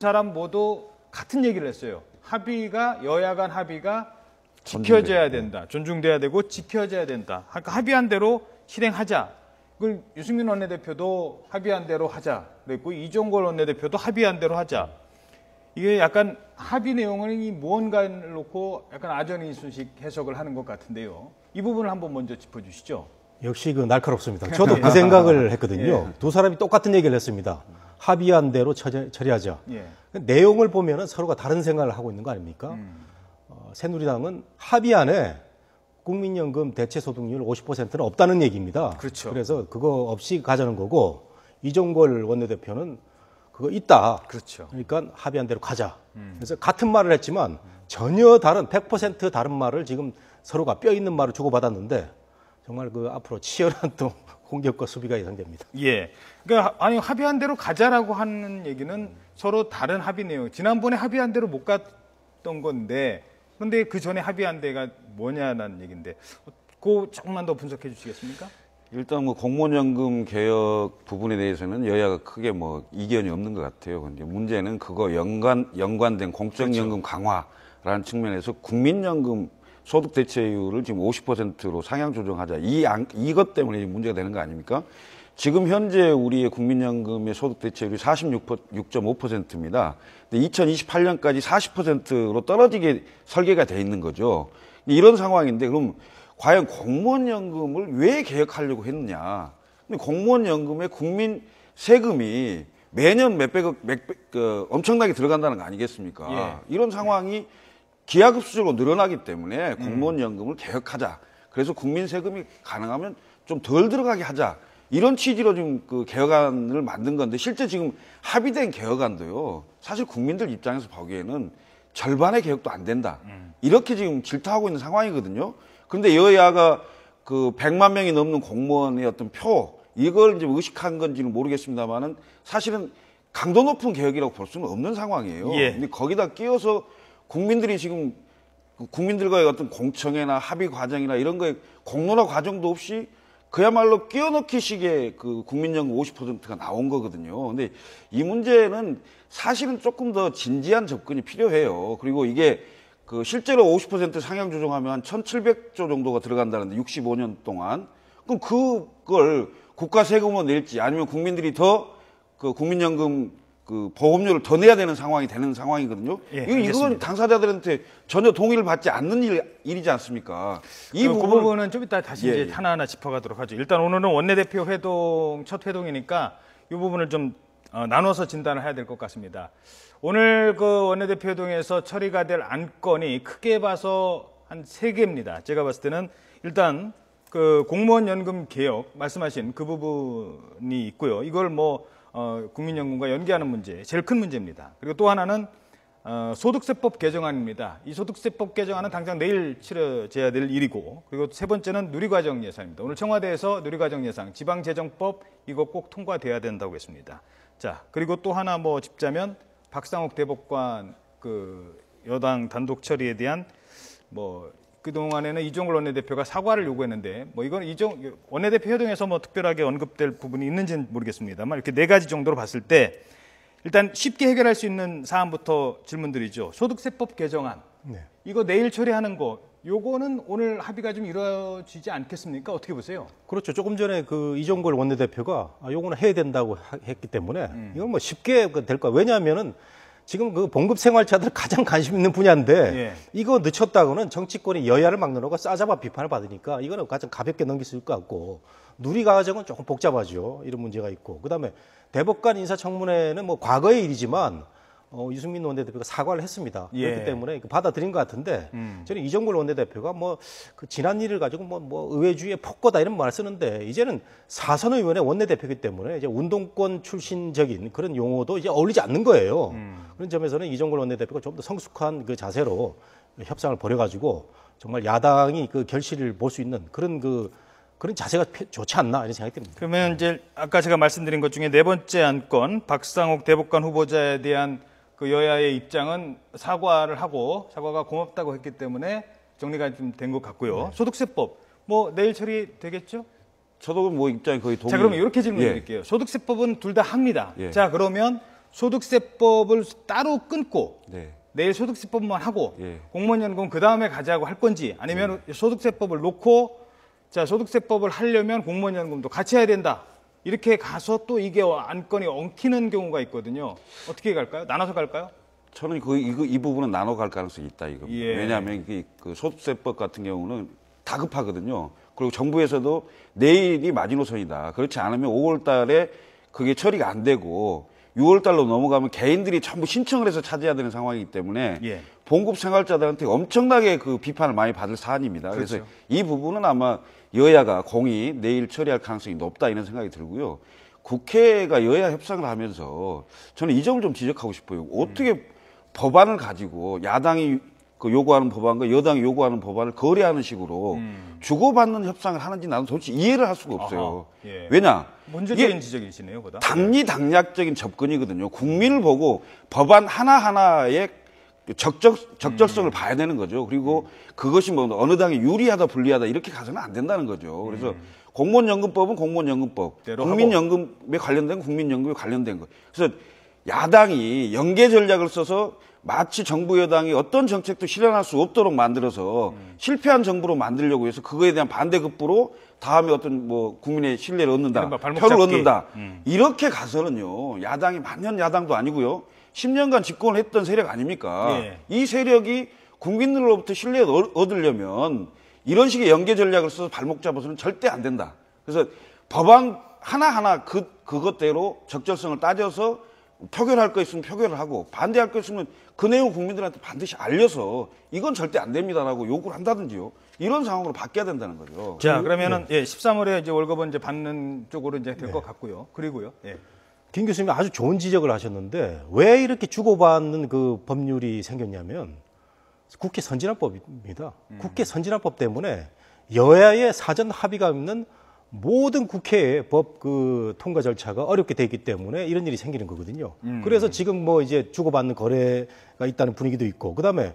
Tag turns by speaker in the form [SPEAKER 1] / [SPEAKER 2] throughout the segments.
[SPEAKER 1] 사람 모두 같은 얘기를 했어요. 합의가 여야 간 합의가 지켜져야 된다. 존중돼야 되고 지켜져야 된다. 그러니까 합의한 대로 실행하자. 그걸 유승민 원내대표도 합의한 대로 하자. 그랬고 이종걸 원내대표도 합의한 대로 하자. 이게 약간 합의 내용을 무언가를 놓고 약간 아전인수식 해석을 하는 것 같은데요. 이 부분을 한번 먼저 짚어주시죠.
[SPEAKER 2] 역시 그 날카롭습니다. 저도 그 생각을 했거든요. 두 사람이 똑같은 얘기를 했습니다. 합의한 대로 처리하자. 내용을 보면은 서로가 다른 생각을 하고 있는 거 아닙니까? 새누리당은 합의안에 국민연금 대체소득률 50%는 없다는 얘기입니다.
[SPEAKER 1] 그렇죠.
[SPEAKER 2] 그래서 그거 없이 가자는 거고 이종걸 원내대표는 그거 있다.
[SPEAKER 1] 그렇죠.
[SPEAKER 2] 그러니까 합의한 대로 가자. 그래서 같은 말을 했지만 전혀 다른 100% 다른 말을 지금 서로가 뼈 있는 말을 주고받았는데 정말 그 앞으로 치열한 또 공격과 수비가 예상됩니다.
[SPEAKER 1] 예. 그러니까 아니 합의한 대로 가자라고 하는 얘기는 서로 다른 합의 내용. 지난번에 합의한 대로 못 갔던 건데 그런데 그 전에 합의한 데가 뭐냐는 얘기인데 그거 조금만 더 분석해 주시겠습니까?
[SPEAKER 3] 일단 뭐 공무원연금 개혁 부분에 대해서는 여야가 크게 뭐 이견이 없는 것 같아요. 근데 문제는 그거 연관된 공적연금 강화라는 측면에서 국민연금 소득 대체율을 지금 50%로 상향 조정하자. 이것 때문에 문제가 되는 거 아닙니까? 지금 현재 우리의 국민연금의 소득 대체율이 46.5%입니다. 근데 2028년까지 40%로 떨어지게 설계가 돼 있는 거죠. 이런 상황인데 그럼 과연 공무원연금을 왜 개혁하려고 했느냐? 근데 공무원연금에 국민 세금이 매년 몇백억, 엄청나게 들어간다는 거 아니겠습니까?
[SPEAKER 1] 예.
[SPEAKER 3] 이런 상황이 기하급수적으로 늘어나기 때문에 공무원연금을 개혁하자. 그래서 국민 세금이 가능하면 좀 덜 들어가게 하자. 이런 취지로 지금 그 개혁안을 만든 건데 실제 지금 합의된 개혁안도요. 사실 국민들 입장에서 보기에는 절반의 개혁도 안 된다. 이렇게 지금 질타하고 있는 상황이거든요. 그런데 여야가 그 100만 명이 넘는 공무원의 어떤 표 이걸 이제 의식한 건지는 모르겠습니다만은 사실은 강도 높은 개혁이라고 볼 수는 없는 상황이에요.
[SPEAKER 1] 예.
[SPEAKER 3] 근데 거기다 끼워서 국민들이 지금 국민들과의 어떤 공청회나 합의 과정이나 이런 거에 공론화 과정도 없이 그야말로 끼워넣기 식의 그 국민연금 50%가 나온 거거든요. 근데 이 문제는 사실은 조금 더 진지한 접근이 필요해요. 그리고 이게 그 실제로 50% 상향 조정하면 한 1,700조 정도가 들어간다는데 65년 동안. 그럼 그걸 국가 세금으로 낼지 아니면 국민들이 더 그 국민연금 그 보험료를 더 내야 되는 상황이 되는 상황이거든요.
[SPEAKER 1] 예,
[SPEAKER 3] 이건 당사자들한테 전혀 동의를 받지 않는 일이지 않습니까?
[SPEAKER 1] 그 부분은 좀 이따 다시
[SPEAKER 3] 예,
[SPEAKER 1] 이제 하나하나 짚어가도록 하죠. 일단 오늘은 원내대표 회동 첫 회동이니까 이 부분을 좀 나눠서 진단을 해야 될 것 같습니다. 오늘 그 원내대표 회동에서 처리가 될 안건이 크게 봐서 한 3개입니다. 제가 봤을 때는 일단 그 공무원 연금 개혁 말씀하신 그 부분이 있고요. 이걸 뭐 국민연금과 연계하는 문제, 제일 큰 문제입니다. 그리고 또 하나는 소득세법 개정안입니다. 이 소득세법 개정안은 당장 내일 치러져야 될 일이고, 그리고 세 번째는 누리과정 예산입니다. 오늘 청와대에서 누리과정 예산, 지방재정법 이거 꼭 통과돼야 된다고 했습니다. 자, 그리고 또 하나 뭐 짚자면 박상욱 대법관 그 여당 단독 처리에 대한 뭐 그동안에는 이종걸 원내대표가 사과를 요구했는데 뭐 이건 원내대표 회동에서 뭐 특별하게 언급될 부분이 있는지는 모르겠습니다만 이렇게 4가지 정도로 봤을 때 일단 쉽게 해결할 수 있는 사안부터 질문드리죠. 소득세법 개정안.
[SPEAKER 2] 네.
[SPEAKER 1] 이거 내일 처리하는 거 요거는 오늘 합의가 좀 이루어지지 않겠습니까? 어떻게 보세요?
[SPEAKER 2] 그렇죠. 조금 전에 그 이종걸 원내대표가 요거는 해야 된다고 했기 때문에 이건 뭐 쉽게 될 거야. 왜냐하면은 지금 그 봉급 생활자들 가장 관심 있는 분야인데
[SPEAKER 1] 예.
[SPEAKER 2] 이거 늦췄다고는 정치권이 여야를 막느라고 싸잡아 비판을 받으니까 이거는 가장 가볍게 넘길 수 있을 것 같고 누리과정은 조금 복잡하죠. 이런 문제가 있고 그다음에 대법관 인사청문회는 뭐 과거의 일이지만 유승민 원내대표가 사과를 했습니다.
[SPEAKER 1] 예.
[SPEAKER 2] 그렇기 때문에 받아들인 것 같은데 저는 이종걸 원내대표가 뭐 그 지난 일을 가지고 뭐 의회주의의 폭거다 이런 말 쓰는데 이제는 사선 의원의 원내대표이기 때문에 이제 운동권 출신적인 그런 용어도 이제 어울리지 않는 거예요. 그런 점에서는 이종걸 원내대표가 좀 더 성숙한 그 자세로 협상을 벌여가지고 정말 야당이 그 결실을 볼 수 있는 그런 자세가 좋지 않나 이런 생각이 듭니다.
[SPEAKER 1] 그러면 이제 아까 제가 말씀드린 것 중에 4번째 안건 박상욱 대법관 후보자에 대한 그 여야의 입장은 사과를 하고 사과가 고맙다고 했기 때문에 정리가 좀 된 것 같고요.
[SPEAKER 2] 네.
[SPEAKER 1] 소득세법 뭐 내일 처리되겠죠?
[SPEAKER 3] 저도 뭐 입장이 거의 동의.
[SPEAKER 1] 자, 그러면 이렇게 질문드릴게요. 소득세법은 둘 다 합니다.
[SPEAKER 3] 예.
[SPEAKER 1] 자, 그러면 소득세법을 따로 끊고
[SPEAKER 3] 네.
[SPEAKER 1] 내일 소득세법만 하고
[SPEAKER 3] 예.
[SPEAKER 1] 공무원연금 그 다음에 가자고 할 건지 아니면 소득세법을 놓고 자 소득세법을 하려면 공무원연금도 같이 해야 된다. 이렇게 가서 또 이게 안건이 엉키는 경우가 있거든요. 어떻게 갈까요? 나눠서 갈까요?
[SPEAKER 3] 저는 이 부분은 나눠 갈 가능성이 있다 이거.
[SPEAKER 1] 예.
[SPEAKER 3] 왜냐하면 그 소득세법 같은 경우는 다급하거든요. 그리고 정부에서도 내일이 마지노선이다. 그렇지 않으면 5월 달에 그게 처리가 안 되고 6월 달로 넘어가면 개인들이 전부 신청을 해서 찾아야 되는 상황이기 때문에
[SPEAKER 1] 예.
[SPEAKER 3] 봉급 생활자들한테 엄청나게 그 비판을 많이 받을 사안입니다. 그래서
[SPEAKER 1] 그렇죠.
[SPEAKER 3] 이 부분은 아마 여야가 공히 내일 처리할 가능성이 높다 이런 생각이 들고요. 국회가 여야 협상을 하면서 저는 이 점을 좀 지적하고 싶어요. 어떻게 법안을 가지고 야당이 그 요구하는 법안과 여당이 요구하는 법안을 거래하는 식으로 주고받는 협상을 하는지 나는 도대체 이해를 할 수가 없어요.
[SPEAKER 1] 아하, 예.
[SPEAKER 3] 왜냐?
[SPEAKER 1] 문제적인
[SPEAKER 3] 이게
[SPEAKER 1] 지적이시네요, 보다.
[SPEAKER 3] 당리당략적인 접근이거든요. 국민을 보고 법안 하나하나의 적절성을 봐야 되는 거죠. 그리고 그것이 뭐 어느 당이 유리하다 불리하다 이렇게 가서는 안 된다는 거죠. 그래서 공무원연금법은 공무원연금법, 국민연금에 관련된 국민연금에 관련된 거. 그래서 야당이 연계 전략을 써서 마치 정부 여당이 어떤 정책도 실현할 수 없도록 만들어서 실패한 정부로 만들려고 해서 그거에 대한 반대급부로 다음에 어떤 뭐 국민의 신뢰를 얻는다,
[SPEAKER 1] 이른바 발목
[SPEAKER 3] 표를
[SPEAKER 1] 잡기.
[SPEAKER 3] 얻는다. 이렇게 가서는요, 야당이 만년 야당도 아니고요, 10년간 집권을 했던 세력 아닙니까?
[SPEAKER 1] 예.
[SPEAKER 3] 이 세력이 국민들로부터 신뢰를 얻으려면 이런 식의 연계 전략을 써서 발목 잡아서는 절대 안 된다. 그래서 법안 하나하나 그것대로 적절성을 따져서 표결할 거 있으면 표결을 하고 반대할 거 있으면 그 내용 국민들한테 반드시 알려서 이건 절대 안 됩니다라고 요구를 한다든지요. 이런 상황으로 바뀌어야 된다는 거죠.
[SPEAKER 1] 자, 그러면은 예, 13월에 이제 월급은 이제 받는 쪽으로 이제 될 것 같고요. 그리고요. 예.
[SPEAKER 2] 김 교수님이 아주 좋은 지적을 하셨는데 왜 이렇게 주고받는 그 법률이 생겼냐면 국회 선진화법입니다. 국회 선진화법 때문에 여야의 사전 합의가 없는 모든 국회의 법 그 통과 절차가 어렵게 돼 있기 때문에 이런 일이 생기는 거거든요. 그래서 지금 뭐 이제 주고받는 거래가 있다는 분위기도 있고, 그다음에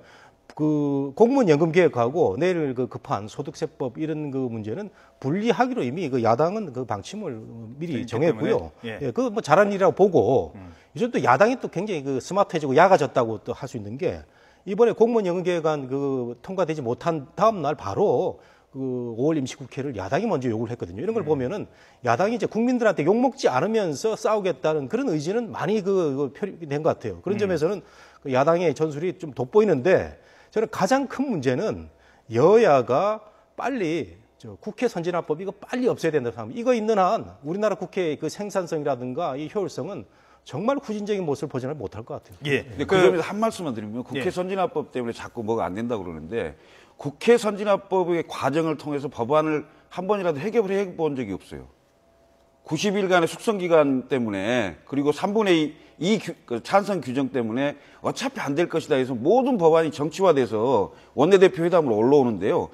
[SPEAKER 2] 그 공무원 연금 개혁하고 내일 그 급한 소득세법 이런 그 문제는 분리하기로 이미 그 야당은 그 방침을 미리 정했고요.
[SPEAKER 1] 예.
[SPEAKER 2] 그 뭐 잘한 일이라고 보고 이제 또 야당이 또 굉장히 그 스마트해지고 야가졌다고 또 할 수 있는 게 이번에 공무원 연금 개혁안 그 통과되지 못한 다음 날 바로 그 5월 임시국회를 야당이 먼저 요구를 했거든요. 이런 걸 보면은 야당이 이제 국민들한테 욕먹지 않으면서 싸우겠다는 그런 의지는 많이 표현된 것 같아요. 그런 점에서는 그 야당의 전술이 좀 돋보이는데 저는 가장 큰 문제는 여야가 빨리 국회 선진화법 이거 빨리 없애야 된다고 생각합니다. 이거 있는 한 우리나라 국회의 그 생산성이라든가 이 효율성은 정말 후진적인 모습을 보지는 못할 것 같아요.
[SPEAKER 1] 예.
[SPEAKER 3] 근데 그 점에서 한 말씀만 드리면 국회
[SPEAKER 1] 예.
[SPEAKER 3] 선진화법 때문에 자꾸 뭐가 안 된다고 그러는데 국회 선진화법의 과정을 통해서 법안을 한 번이라도 해결해 본 적이 없어요. 90일간의 숙성 기간 때문에 그리고 3분의 2 찬성 규정 때문에 어차피 안 될 것이다 해서 모든 법안이 정치화돼서 원내대표 회담으로 올라오는데요.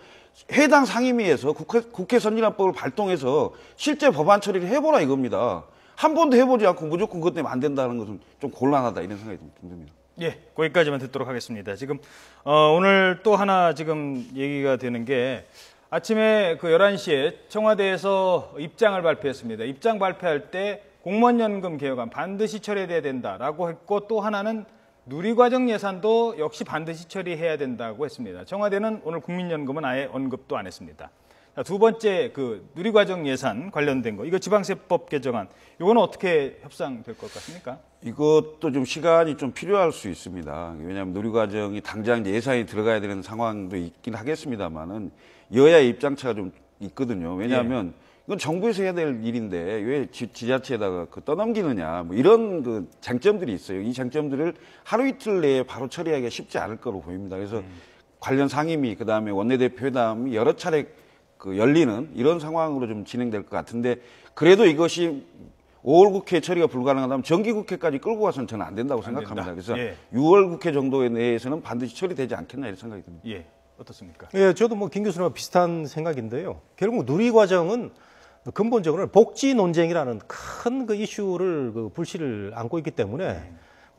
[SPEAKER 3] 해당 상임위에서 국회 선진화법을 발동해서 실제 법안 처리를 해보라 이겁니다. 한 번도 해보지 않고 무조건 그것 때문에 안 된다는 것은 좀 곤란하다 이런 생각이 좀 듭니다.
[SPEAKER 1] 예, 거기까지만 듣도록 하겠습니다. 지금 오늘 또 하나 지금 얘기가 되는 게 아침에 그 11시에 청와대에서 입장을 발표했습니다. 입장 발표할 때 공무원연금 개혁안 반드시 처리돼야 된다라고 했고 또 하나는 누리과정 예산도 역시 반드시 처리해야 된다고 했습니다. 청와대는 오늘 국민연금은 아예 언급도 안 했습니다. 자, 두 번째 그 누리과정 예산 관련된 거, 이거 지방세법 개정안, 이거는 어떻게 협상될 것 같습니까?
[SPEAKER 3] 이것도 좀 시간이 좀 필요할 수 있습니다. 왜냐하면 누리과정이 당장 예산이 들어가야 되는 상황도 있긴 하겠습니다만은 여야의 입장차가 좀 있거든요. 왜냐하면 이건 정부에서 해야 될 일인데 왜 지자체에다가 떠넘기느냐 뭐 이런 그 쟁점들이 있어요. 이 쟁점들을 하루 이틀 내에 바로 처리하기가 쉽지 않을 거로 보입니다. 그래서 관련 상임위 그다음에 원내대표 회담이 여러 차례 열리는 이런 상황으로 좀 진행될 것 같은데 그래도 이것이 5월 국회 처리가 불가능하다면 정기국회까지 끌고 가서는 저는 안 된다고 생각합니다. 그래서 6월 국회 정도 내에서는 반드시 처리되지 않겠나 이런 생각이 듭니다.
[SPEAKER 1] 예, 어떻습니까?
[SPEAKER 2] 예, 저도 뭐 김 교수님과 비슷한 생각인데요. 결국 누리과정은 근본적으로 복지 논쟁이라는 큰 그 이슈를 그 불씨를 안고 있기 때문에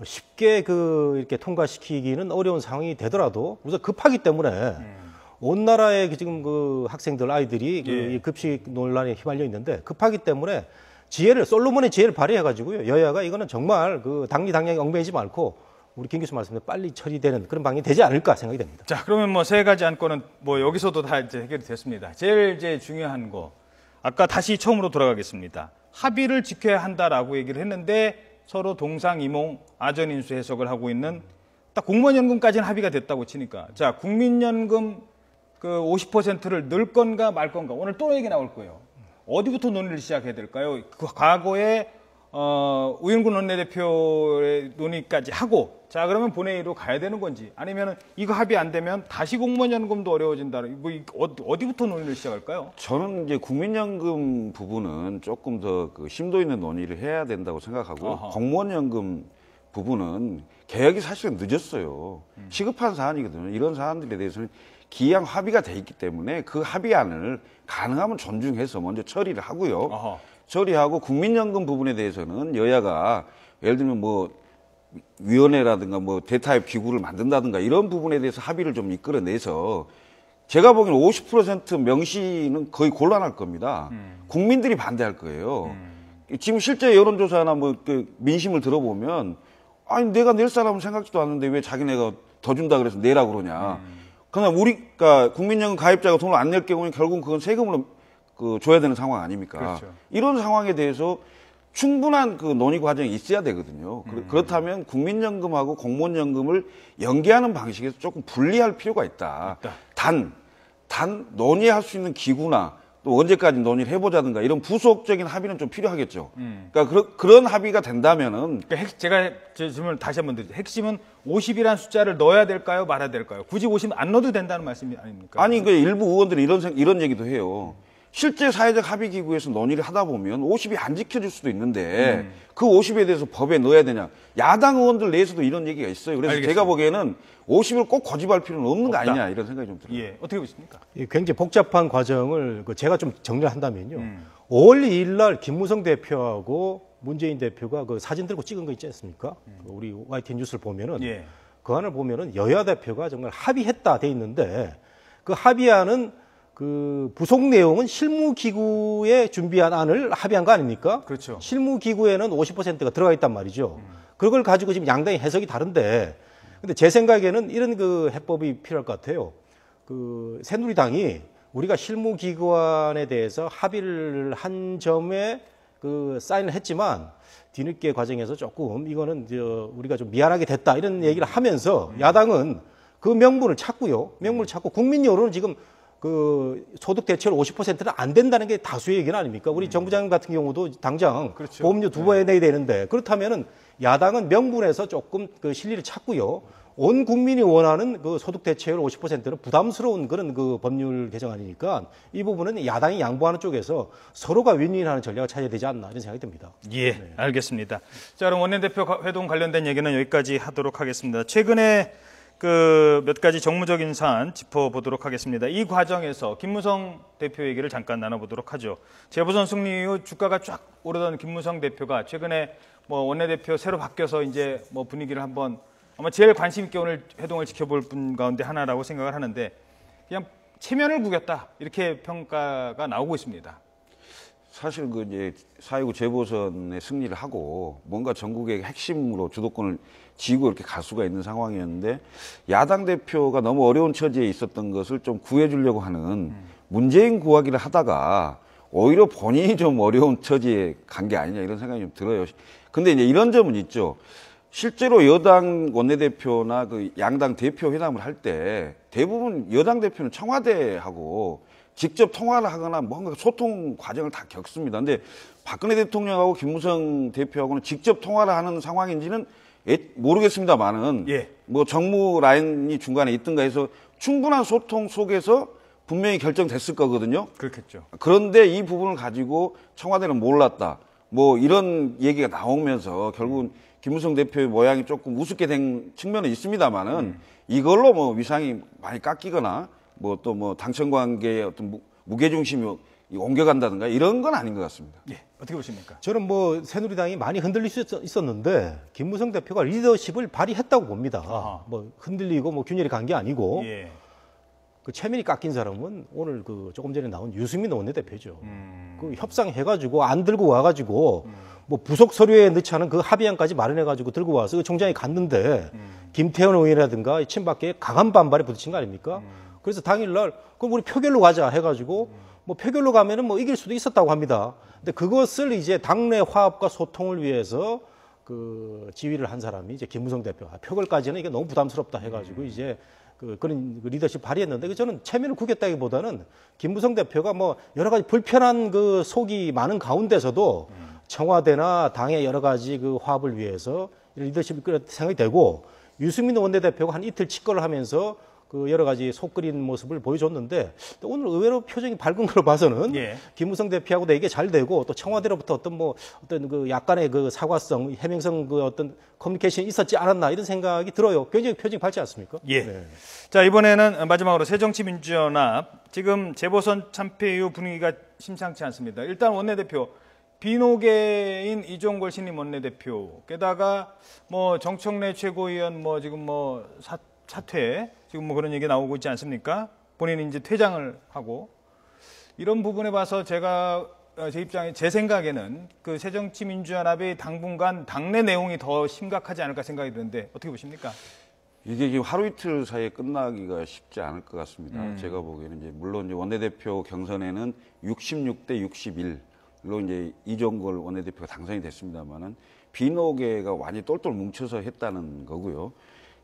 [SPEAKER 2] 쉽게 이렇게 통과시키기는 어려운 상황이 되더라도 우선 급하기 때문에 온 나라의 지금 그 학생들 아이들이 이 급식 논란에 휘말려 있는데 급하기 때문에 지혜를 솔로몬의 지혜를 발휘해가지고요. 여야가 이거는 정말 그 당리당략 얽매이지 말고 우리 김 교수 말씀대로 빨리 처리되는 그런 방향이 되지 않을까 생각이 됩니다.
[SPEAKER 1] 자, 그러면 뭐 세 가지 안건은 뭐 여기서도 다 이제 해결이 됐습니다. 제일 이제 중요한 거, 아까 다시 처음으로 돌아가겠습니다. 합의를 지켜야 한다라고 얘기를 했는데 서로 동상이몽 아전인수 해석을 하고 있는 딱 공무원연금까지는 합의가 됐다고 치니까 자, 국민연금 그 50%를 넣을 건가 말 건가 오늘 또 얘기 나올 거예요. 어디부터 논의를 시작해야 될까요? 그 과거에 우영근 원내대표의 논의까지 하고 자 그러면 본회의로 가야 되는 건지 아니면 이거 합의 안 되면 다시 공무원연금도 어려워진다. 뭐 어디부터 논의를 시작할까요?
[SPEAKER 3] 저는 이제 국민연금 부분은 조금 더 그 심도 있는 논의를 해야 된다고 생각하고
[SPEAKER 1] 어허.
[SPEAKER 3] 공무원연금 부분은 개혁이 사실은 늦었어요. 시급한 사안이거든요. 이런 사안들에 대해서는 기양 합의가 돼 있기 때문에 그 합의안을 가능하면 존중해서 먼저 처리를 하고요.
[SPEAKER 1] 어허.
[SPEAKER 3] 처리하고 국민연금 부분에 대해서는 여야가 예를 들면 뭐 위원회라든가 뭐 대타협 기구를 만든다든가 이런 부분에 대해서 합의를 좀 이끌어내서 제가 보기에는 50% 명시는 거의 곤란할 겁니다. 국민들이 반대할 거예요. 지금 실제 여론조사나 뭐 그 민심을 들어보면 아니 내가 낼 사람은 생각지도 않는데 왜 자기네가 더 준다 그래서 내라 그러냐. 그냥 우리가 국민연금 가입자가 돈을 안 낼 경우에 결국 그건 세금으로 그 줘야 되는 상황 아닙니까?
[SPEAKER 1] 그렇죠.
[SPEAKER 3] 이런 상황에 대해서 충분한 그 논의 과정이 있어야 되거든요. 그렇다면 국민연금하고 공무원연금을 연계하는 방식에서 조금 분리할 필요가 있다. 단 논의할 수 있는 기구나 또 언제까지 논의를 해보자든가 이런 부속적인 합의는 좀 필요하겠죠. 그러니까 그런 합의가 된다면은
[SPEAKER 1] 그러니까 제가 제 질문을 다시 한번 드리죠. 핵심은 50이라는 숫자를 넣어야 될까요, 말아야 될까요? 굳이 50 안 넣어도 된다는 말씀이 아닙니까?
[SPEAKER 3] 아니 그 일부 의원들이 이런 얘기도 해요. 실제 사회적 합의 기구에서 논의를 하다 보면 50이 안 지켜질 수도 있는데 그 50에 대해서 법에 넣어야 되냐? 야당 의원들 내에서도 이런 얘기가 있어요. 그래서
[SPEAKER 1] 알겠습니다.
[SPEAKER 3] 제가 보기에는 50을 꼭 고집할 필요는 없는 거 아니냐 이런 생각이 좀 들어요.
[SPEAKER 1] 예, 어떻게 보십니까?
[SPEAKER 2] 이 굉장히 복잡한 과정을 제가 좀 정리를 한다면요. 5월 2일 날 김무성 대표하고 문재인 대표가 그 사진 들고 찍은 거 있지 않습니까? 우리 YTN 뉴스를 보면은
[SPEAKER 1] 예.
[SPEAKER 2] 그 안을 보면은 여야 대표가 정말 합의했다 돼 있는데 그 합의안은 그 부속 내용은 실무기구에 준비한 안을 합의한 거 아닙니까?
[SPEAKER 1] 그렇죠.
[SPEAKER 2] 실무기구에는 50%가 들어가 있단 말이죠. 그걸 가지고 지금 양당이 해석이 다른데 근데 제 생각에는 이런 그 해법이 필요할 것 같아요. 그 새누리당이 우리가 실무기관에 대해서 합의를 한 점에 그 사인을 했지만 뒤늦게 과정에서 조금 이거는 우리가 좀 미안하게 됐다 이런 얘기를 하면서 야당은 그 명분을 찾고요. 명분을 찾고 국민 여론은 지금 그 소득 대체율 50%는 안 된다는 게 다수의 얘기는 아닙니까? 우리 정부장님 같은 경우도 당장
[SPEAKER 1] 그렇죠.
[SPEAKER 2] 보험료 2번 내야 되는데 그렇다면은 야당은 명분에서 조금 그 실리를 찾고요. 온 국민이 원하는 그 소득 대체율 50%는 부담스러운 그런 그 법률 개정안이니까 이 부분은 야당이 양보하는 쪽에서 서로가 윈윈하는 전략을 찾아야 되지 않나 이런 생각이 듭니다.
[SPEAKER 1] 예, 알겠습니다. 자, 그럼 원내대표 회동 관련된 얘기는 여기까지 하도록 하겠습니다. 최근에 그 몇 가지 정무적인 사안 짚어보도록 하겠습니다. 이 과정에서 김무성 대표 얘기를 잠깐 나눠보도록 하죠. 재보선 승리 이후 주가가 쫙 오르던 김무성 대표가 최근에 뭐 원내대표 새로 바뀌어서 이제 뭐 분위기를 한번 아마 제일 관심 있게 오늘 회동을 지켜볼 분 가운데 하나라고 생각을 하는데 그냥 체면을 구겼다 이렇게 평가가 나오고 있습니다.
[SPEAKER 3] 사실 그 이제 4.19 재보선에 승리를 하고 뭔가 전국의 핵심으로 주도권을 쥐고 이렇게 갈 수가 있는 상황이었는데 야당 대표가 너무 어려운 처지에 있었던 것을 좀 구해주려고 하는 문재인 구하기를 하다가 오히려 본인이 좀 어려운 처지에 간 게 아니냐 이런 생각이 좀 들어요. 근데 이제 이런 점은 있죠. 실제로 여당 원내대표나 그 양당 대표 회담을 할 때 대부분 여당 대표는 청와대하고 직접 통화를 하거나 뭔가 소통 과정을 다 겪습니다. 근데 박근혜 대통령하고 김무성 대표하고는 직접 통화를 하는 상황인지는 모르겠습니다만은
[SPEAKER 1] 예.
[SPEAKER 3] 뭐 정무 라인이 중간에 있든가 해서 충분한 소통 속에서 분명히 결정됐을 거거든요.
[SPEAKER 1] 그렇겠죠.
[SPEAKER 3] 그런데 이 부분을 가지고 청와대는 몰랐다. 뭐 이런 얘기가 나오면서 결국은 김무성 대표의 모양이 조금 우습게 된 측면은 있습니다만은 이걸로 뭐 위상이 많이 깎이거나 뭐 또 뭐 당청 관계의 어떤 무게중심이 옮겨간다든가 이런 건 아닌 것 같습니다.
[SPEAKER 1] 예, 어떻게 보십니까?
[SPEAKER 2] 저는 뭐 새누리당이 많이 흔들릴 수 있었는데 김무성 대표가 리더십을 발휘했다고 봅니다.
[SPEAKER 1] 아하.
[SPEAKER 2] 뭐 흔들리고 뭐 균열이 간 게 아니고
[SPEAKER 1] 예.
[SPEAKER 2] 그 최민희 깎인 사람은 오늘 그 조금 전에 나온 유승민 원내대표죠. 그 협상해가지고 안 들고 와가지고 뭐 부속 서류에 넣지 않은 그 합의안까지 마련해가지고 들고 와서 그 총장이 갔는데 김태현 의원이라든가 친박계에 강한 반발이 부딪힌 거 아닙니까? 그래서 당일날 그럼 우리 표결로 가자 해가지고 뭐 표결로 가면은 뭐 이길 수도 있었다고 합니다. 근데 그것을 이제 당내 화합과 소통을 위해서 그 지휘를 한 사람이 이제 김무성 대표. 표결까지는 이게 너무 부담스럽다 해가지고 이제 그런 리더십 발휘했는데 저는 체면을 구겼다기보다는 김무성 대표가 뭐 여러 가지 불편한 그 속이 많은 가운데서도 청와대나 당의 여러 가지 그 화합을 위해서 리더십이 끌었 생각이 되고 유승민 원내대표가 한 이틀 직거를 하면서 그 여러 가지 속 끓인 모습을 보여줬는데 오늘 의외로 표정이 밝은 걸로 봐서는
[SPEAKER 1] 예.
[SPEAKER 2] 김무성 대표하고도 이게 잘 되고 또 청와대로부터 어떤 그 약간의 그 사과성, 해명성 그 어떤 커뮤니케이션이 있었지 않았나 이런 생각이 들어요. 굉장히 표정이 밝지 않습니까?
[SPEAKER 1] 예.
[SPEAKER 2] 네.
[SPEAKER 1] 자, 이번에는 마지막으로 새정치민주연합 지금 재보선 참패 이후 분위기가 심상치 않습니다. 일단 원내대표 비노계인 이종걸 신임 원내대표 게다가 뭐 정청래 최고위원 뭐 지금 뭐 사퇴 지금 뭐 그런 얘기 나오고 있지 않습니까? 본인이 이제 퇴장을 하고 이런 부분에 봐서 제가 제 입장에 제 생각에는 그 새정치민주연합의 당분간 당내 내용이 더 심각하지 않을까 생각이 드는데 어떻게 보십니까?
[SPEAKER 3] 이게 지금 하루 이틀 사이에 끝나기가 쉽지 않을 것 같습니다. 제가 보기에는 이제 물론 이제 원내대표 경선에는 66대 61로 이제 이종걸 원내대표가 당선이 됐습니다만은 비노계가 완전히 똘똘 뭉쳐서 했다는 거고요.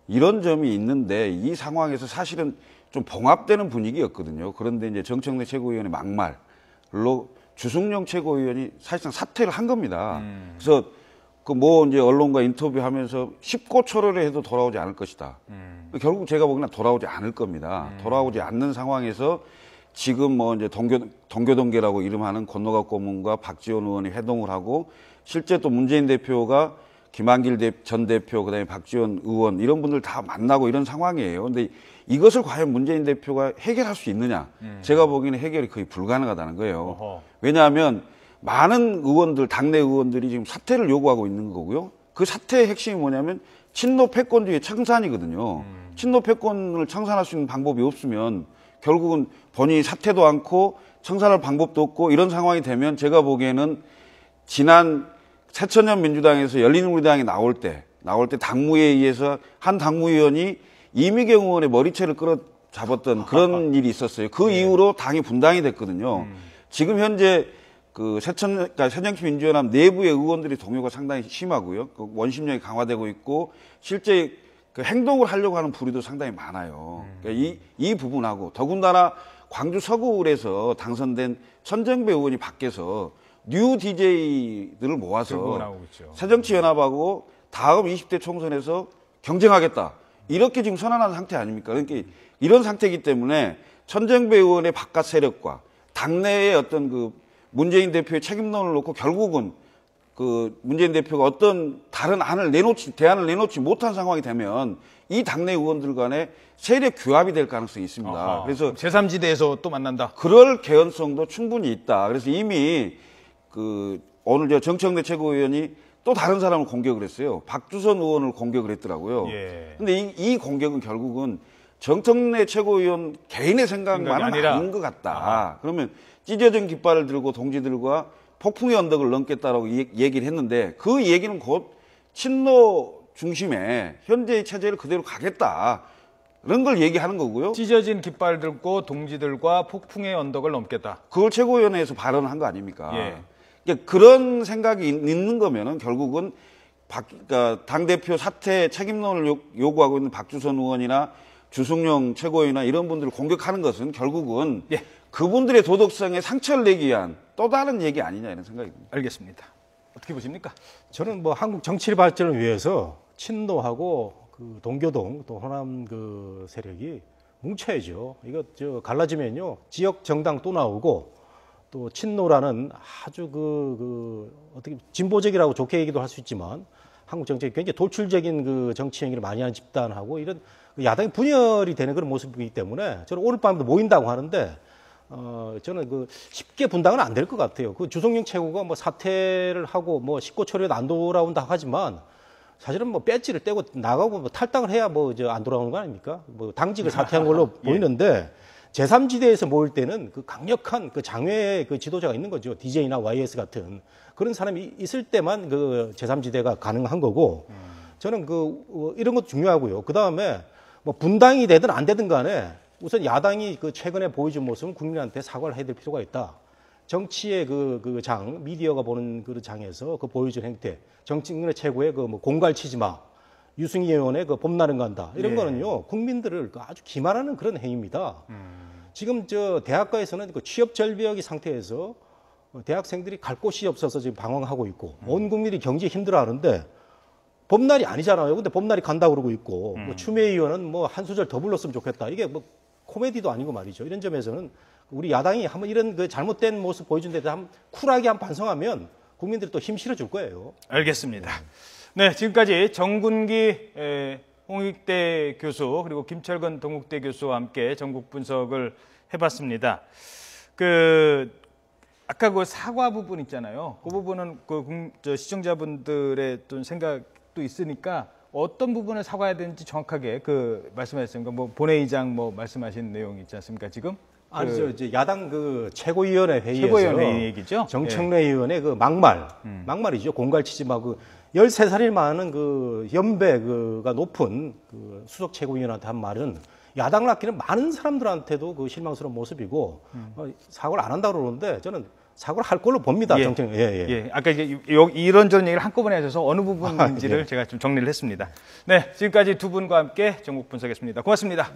[SPEAKER 3] 이런 점이 있는데 이 상황에서 사실은 좀 봉합되는 분위기였거든요. 그런데 이제 정청래 최고위원의 막말로 주승용 최고위원이 사실상 사퇴를 한 겁니다. 그래서 그 뭐 이제 언론과 인터뷰하면서 쉽고초로를 해도 돌아오지 않을 것이다. 결국 제가 보기에는 돌아오지 않을 겁니다. 돌아오지 않는 상황에서 지금 뭐 이제 동교동계라고 이름하는 권노갑 고문과 박지원 의원이 회동을 하고 실제 또 문재인 대표가 김한길 전 대표, 그다음에 박지원 의원 이런 분들 다 만나고 이런 상황이에요. 근데 이것을 과연 문재인 대표가 해결할 수 있느냐? 제가 보기에는 해결이 거의 불가능하다는 거예요.
[SPEAKER 1] 어허.
[SPEAKER 3] 왜냐하면 많은 의원들, 당내 의원들이 지금 사퇴를 요구하고 있는 거고요. 그 사퇴의 핵심이 뭐냐면 친노 패권주의 청산이거든요. 친노 패권을 청산할 수 있는 방법이 없으면 결국은 본인이 사퇴도 않고 청산할 방법도 없고 이런 상황이 되면 제가 보기에는 지난 새천년 민주당에서 열린우리당이 나올 때 당무에 의해서 한 당무위원이 이미경 의원의 머리채를 끌어잡았던 그런 일이 있었어요. 그 이후로 당이 분당이 됐거든요. 지금 현재 그 새정치민주연합 내부의 의원들이 동요가 상당히 심하고요. 그 원심력이 강화되고 있고 실제 그 행동을 하려고 하는 부류도 상당히 많아요. 그러니까 이 부분하고 더군다나 광주 서구울에서 당선된 천정배 의원이 밖에서 뉴 DJ들을 모아서 새정치연합하고 다음 20대 총선에서 경쟁하겠다. 이렇게 지금 선언한 상태 아닙니까? 그러니까 이런 상태이기 때문에 천정배 의원의 바깥 세력과 당내의 어떤 그 문재인 대표의 책임론을 놓고 결국은 그 문재인 대표가 어떤 다른 대안을 내놓지 못한 상황이 되면 이 당내 의원들 간에 세력 규합이 될 가능성이 있습니다.
[SPEAKER 1] 아하.
[SPEAKER 3] 그래서
[SPEAKER 1] 제3지대에서 또 만난다.
[SPEAKER 3] 그럴 개연성도 충분히 있다. 그래서 이미 오늘 저 정청래 최고위원이 또 다른 사람을 공격을 했어요. 박주선 의원을 공격을 했더라고요.
[SPEAKER 1] 예.
[SPEAKER 3] 근데 이 공격은 결국은 정청래 최고위원 개인의 생각만은 아닌 것 같다.
[SPEAKER 1] 아하.
[SPEAKER 3] 그러면 찢어진 깃발을 들고 동지들과 폭풍의 언덕을 넘겠다라고 얘기를 했는데 그 얘기는 곧 친노 중심의 현재의 체제를 그대로 가겠다. 그런 걸 얘기하는 거고요.
[SPEAKER 1] 찢어진 깃발 들고 동지들과 폭풍의 언덕을 넘겠다.
[SPEAKER 3] 그걸 최고위원회에서 발언한 거 아닙니까?
[SPEAKER 1] 예.
[SPEAKER 3] 그러니까 그런 생각이 있는 거면은 결국은 그러니까 당대표 사퇴 책임론을 요구하고 있는 박주선 의원이나 주승용 최고위나 이런 분들을 공격하는 것은 결국은
[SPEAKER 1] 예.
[SPEAKER 3] 그분들의 도덕성에 상처를 내기 위한 또 다른 얘기 아니냐 이런 생각이 듭니다.
[SPEAKER 1] 알겠습니다. 어떻게 보십니까?
[SPEAKER 2] 저는 뭐 한국 정치 발전을 위해서 친노하고 그 동교동 또 호남 그 세력이 뭉쳐야죠. 이거 갈라지면요 지역 정당 또 나오고 또 친노라는 아주 어떻게 진보적이라고 좋게 얘기도 할 수 있지만 한국 정치에 굉장히 돌출적인 그 정치 행위를 많이 하는 집단하고 이런 야당이 분열이 되는 그런 모습이기 때문에 저는 오늘 밤에도 모인다고 하는데 저는 쉽게 분당은 안 될 것 같아요. 그 주성영 최고가 뭐 사퇴를 하고 뭐 식고초려도 안 돌아온다 하지만 사실은 뭐 배지를 떼고 나가고 뭐 탈당을 해야 안 돌아오는 거 아닙니까? 뭐 당직을 사퇴한 걸로
[SPEAKER 1] 예.
[SPEAKER 2] 보이는데 제3지대에서 모일 때는 그 강력한 그 장외 그 지도자가 있는 거죠. DJ나 YS 같은 그런 사람이 있을 때만 그 제3지대가 가능한 거고 저는 이런 것도 중요하고요. 그 다음에 뭐 분당이 되든 안 되든 간에 우선 야당이 그 최근에 보여준 모습은 국민한테 사과를 해야 될 필요가 있다. 정치의 그 장, 미디어가 보는 그 장에서 그 보여준 행태, 정치인의 최고의 그 뭐 공갈치지 마, 유승희 의원의 그 봄날은 간다. 이런 거는요, 국민들을 아주 기만하는 그런 행위입니다. 지금 저 대학가에서는 그 취업 절벽이 상태에서 대학생들이 갈 곳이 없어서 지금 방황하고 있고, 온 국민이 경제 힘들어 하는데, 봄날이 아니잖아요. 근데 봄날이 간다 그러고 있고, 뭐 추미애 의원은 뭐 한 소절 더 불렀으면 좋겠다. 이게 뭐 코미디도 아니고 말이죠. 이런 점에서는 우리 야당이 한번 이런 그 잘못된 모습 보여준 데도 한번 쿨하게 한번 반성하면 국민들이 또 힘 실어줄 거예요.
[SPEAKER 1] 알겠습니다. 네, 지금까지 정군기 홍익대 교수 그리고 김철건 동국대 교수와 함께 전국 분석을 해봤습니다. 아까 그 사과 부분 있잖아요. 그 부분은 시청자분들의 또 생각도 있으니까 어떤 부분을 사과해야 되는지 정확하게 말씀하셨습니까? 뭐 본회의장 말씀하신 내용 있지 않습니까? 지금?
[SPEAKER 2] 아니죠. 이제 야당 그 최고위원회 회의에서
[SPEAKER 1] 최고위원회 얘기죠.
[SPEAKER 2] 정청래 의원의 그 막말이죠. 공갈치지 마. 13살이 많은 그 연배가 높은 그 수석 최고위원한테 한 말은 야당을 아끼는 많은 사람들한테도 그 실망스러운 모습이고 사과를 안 한다고 그러는데 저는 사과를 할 걸로 봅니다. 정청래.
[SPEAKER 1] 예. 아까 이런저런 얘기를 한꺼번에 하셔서 어느 부분인지를 제가 좀 정리를 했습니다. 네, 지금까지 두 분과 함께 전국 분석했습니다. 고맙습니다.